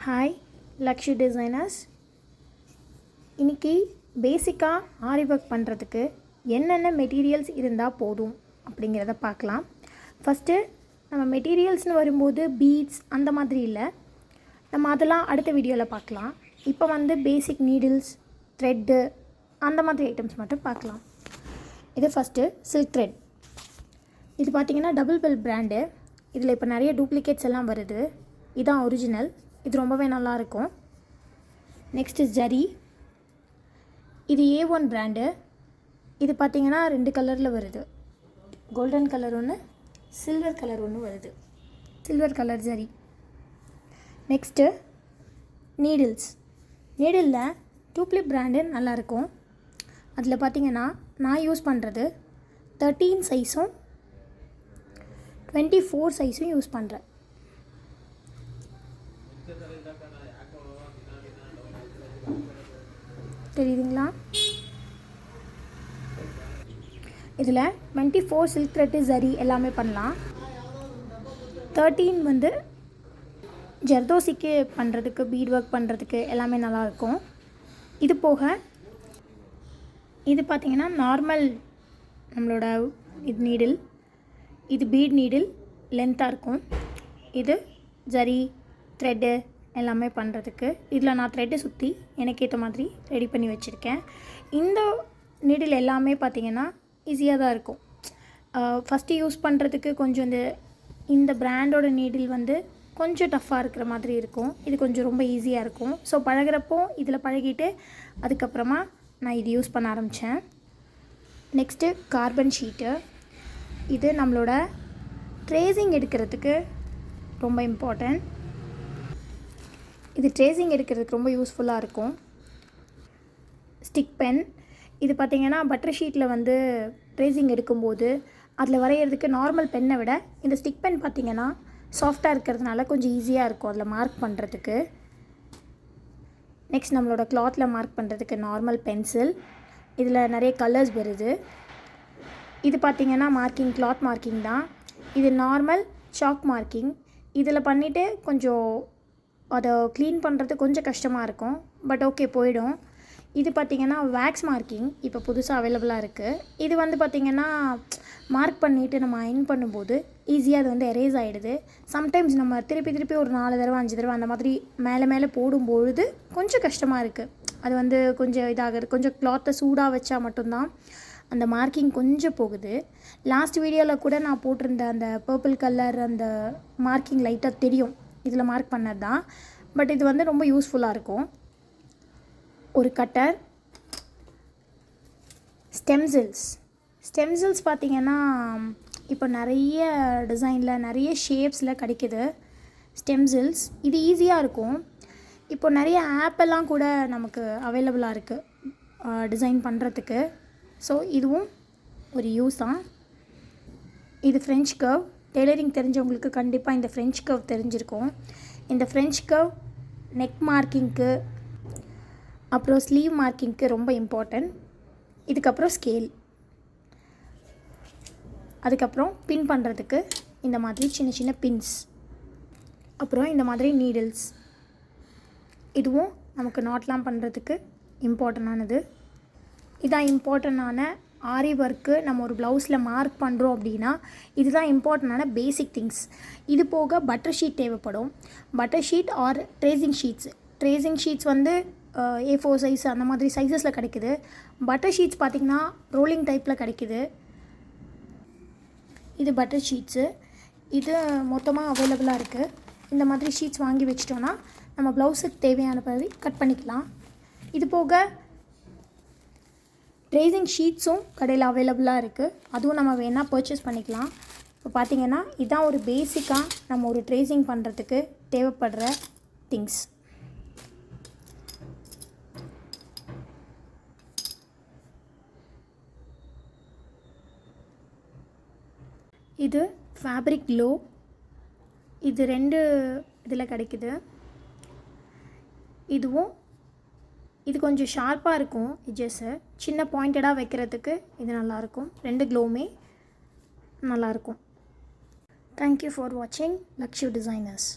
Hi Lakshu designers. இன்றைக்கி பேசிக்காக ஆரி work பண்ணுறதுக்கு என்னென்ன மெட்டீரியல்ஸ் இருந்தால் போதும் அப்படிங்கிறத பார்க்கலாம். ஃபஸ்ட்டு நம்ம மெட்டீரியல்ஸ்னு வரும்போது பீட்ஸ் அந்த மாதிரி இல்லை, நம்ம அதெல்லாம் அடுத்த வீடியோவில் பார்க்கலாம். இப்போ பேசிக் நீடில்ஸ், த்ரெட்டு அந்த மாதிரி ஐட்டம்ஸ் மட்டும் பார்க்கலாம். இது ஃபஸ்ட்டு சில்க் த்ரெட். இது பார்த்திங்கன்னா டபுள் பெல் பிராண்டு. இதில் இப்போ நிறைய டூப்ளிகேட்ஸ் எல்லாம் வருது. இதுதான் ஒரிஜினல். இது ரொம்பவே நல்லாயிருக்கும். நெக்ஸ்ட்டு ஜரி. இது A1 பிராண்டு. இது பார்த்திங்கன்னா 2 கலரில் வருது. கோல்டன் கலர் ஒன்று, சில்வர் கலர் ஒன்று வருது. Silver colour zari. Next needles. நீடிலில் டூப்ளிப் பிராண்டு நல்லாயிருக்கும். அதில் பார்த்திங்கன்னா நான் யூஸ் பண்ணுறது 13 சைஸும் 24 சைஸும் யூஸ் பண்ணுறேன். தெரியுதுங்களா? இதில் 24 சில்க் த்ரெட்டு ஜரி எல்லாமே பண்ணலாம். 13 ஜர்தோசிக்கு பண்ணுறதுக்கு, பீட் ஒர்க் பண்ணுறதுக்கு எல்லாமே நல்லாயிருக்கும். இது போக இது பார்த்திங்கன்னா நார்மல் நம்மளோட இது நீடில். இது பீட் நீடில் லென்த்தாக இருக்கும். இது ஜரி த்ரெட்டு எல்லாமே பண்ணுறதுக்கு. இதில் நான் த்ரெட்டு சுற்றி எனக்கு ஏற்ற மாதிரி ரெடி பண்ணி வச்சுருக்கேன். இந்த நீடில் எல்லாமே பார்த்திங்கன்னா ஈஸியாக தான் இருக்கும். ஃபஸ்ட்டு யூஸ் பண்ணுறதுக்கு கொஞ்சம் இந்த பிராண்டோட நீடில் கொஞ்சம் டஃப்பாக இருக்கிற மாதிரி இருக்கும். இது கொஞ்சம் ரொம்ப ஈஸியாக இருக்கும். ஸோ பழகிறப்போ இதில் பழகிட்டு அதுக்கப்புறமா நான் இது யூஸ் பண்ண ஆரம்பித்தேன். Next carbon sheet. இது நம்மளோட ட்ரேசிங் எடுக்கிறதுக்கு ரொம்ப இம்பார்ட்டன்ட். இது ட்ரேசிங் எடுக்கிறதுக்கு ரொம்ப யூஸ்ஃபுல்லாக இருக்கும். Stick pen. இது பார்த்திங்கன்னா பட்டர் ஷீட்டில் ட்ரேசிங் எடுக்கும்போது அதில் வரைகிறதுக்கு நார்மல் பென்னை விட இந்த ஸ்டிக் பென் பார்த்திங்கன்னா சாஃப்டாக இருக்கிறதுனால கொஞ்சம் ஈஸியாக இருக்கும் அதில் மார்க் பண்ணுறதுக்கு. நெக்ஸ்ட் நம்மளோட கிளாத்தில் மார்க் பண்ணுறதுக்கு நார்மல் பென்சில். இதில் நிறைய கலர்ஸ் வருது. இது பார்த்திங்கன்னா மார்க்கிங், கிளாத் மார்க்கிங் தான். இது நார்மல் சாக் மார்க்கிங். இதில் பண்ணிவிட்டு கொஞ்சம் அதை க்ளீன் பண்ணுறது கொஞ்சம் கஷ்டமாக இருக்கும், பட் ஓகே போயிடும். இது பார்த்திங்கன்னா வேக்ஸ் மார்க்கிங் இப்போ புதுசாக அவைலபிளாக இருக்குது. இது பார்த்திங்கன்னா மார்க் பண்ணிவிட்டு நம்ம அயர்ன் பண்ணும்போது ஈஸியாக அது எரேஸ் ஆகிடுது. சம்டைம்ஸ் நம்ம திருப்பி ஒரு 4 தடவை 5 தடவை அந்த மாதிரி மேலே போடும்பொழுது கொஞ்சம் கஷ்டமாக இருக்குது. அது கொஞ்சம் இதாகிறது. கொஞ்சம் கிளாத்தை சூடாக வச்சா மட்டும்தான் அந்த மார்க்கிங் கொஞ்சம் போகுது. லாஸ்ட் வீடியோவில் கூட நான் போட்டிருந்த அந்த பர்பிள் கலர் அந்த மார்க்கிங் லைட்டாக தெரியும், இதில் மார்க் பண்ணது தான். பட் இது ரொம்ப யூஸ்ஃபுல்லாக இருக்கும். ஒரு கட்டர். ஸ்டெம்சில்ஸ் பார்த்திங்கன்னா இப்போ நிறைய டிசைனில் நிறைய ஷேப்ஸில் கிடைக்கிது ஸ்டெம்சில்ஸ். இது ஈஸியாக இருக்கும். இப்போ நிறைய ஆப்பெல்லாம் கூட நமக்கு அவைலபிளாக இருக்குது டிசைன் பண்ணுறதுக்கு. ஸோ இதுவும் ஒரு யூஸ் தான். இது ஃப்ரெஞ்ச் கர்வ். டெய்லரிங் தெரிஞ்சவங்களுக்கு கண்டிப்பாக இந்த ஃப்ரெஞ்ச் கர்வ் தெரிஞ்சிருக்கும். இந்த ஃப்ரெஞ்ச் கர்வ் நெக் மார்க்கிங்க்கு அப்புறம் ஸ்லீவ் மார்க்கிங்க்கு ரொம்ப இம்பார்ட்டன்ட். இதுக்கப்புறம் ஸ்கேல். அதுக்கப்புறம் பின் பண்ணுறதுக்கு இந்த மாதிரி சின்ன பின்ஸ். அப்புறம் இந்த மாதிரி நீடில்ஸ். இதுவும் நமக்கு நாட்லாம் பண்ணுறதுக்கு இம்பார்ட்டண்டானது. இதான் இம்பார்ட்டண்டான ஆரி ஒர்க்கு. நம்ம ஒரு ப்ளவுஸில் மார்க் பண்ணுறோம் அப்படின்னா இதுதான் இம்பார்ட்டண்டான பேசிக் திங்ஸ். இது போக பட்டர் ஷீட் தேவைப்படும். Butter sheet or tracing sheets A4 size அந்த மாதிரி சைஸஸில் கிடைக்குது. பட்டர் ஷீட்ஸ் பார்த்திங்கன்னா ரோலிங் டைப்பில் கிடைக்குது. இது பட்டர் ஷீட்ஸு. இது மொத்தமாக அவைலபிளாக இருக்குது. இந்த மாதிரி ஷீட்ஸ் வாங்கி வச்சிட்டோன்னா நம்ம ப்ளவுஸுக்கு தேவையான மாதிரி கட் பண்ணிக்கலாம். இது போக ட்ரேசிங் ஷீட்ஸும் கடையில் அவைலபிளாக இருக்குது. அதுவும் நம்ம வேணால் பர்ச்சேஸ் பண்ணிக்கலாம். இப்போ பார்த்திங்கன்னா இதுதான் ஒரு பேசிக்காக நம்ம ஒரு ட்ரேசிங் பண்ணுறதுக்கு தேவைப்படுற திங்ஸ். இது ஃபேப்ரிக் க்ளோ. இது 2 இதில் கிடைக்குது. இது கொஞ்சம் ஷார்ப்பாக இருக்கும். எட்ஜஸ்ஸு சின்ன பாயிண்டடாக வைக்கிறதுக்கு இது நல்லாயிருக்கும். 2 க்ளோவுமே நல்லாயிருக்கும். தேங்க்யூ ஃபார் வாட்சிங் லக்ஷு டிசைனர்ஸ்.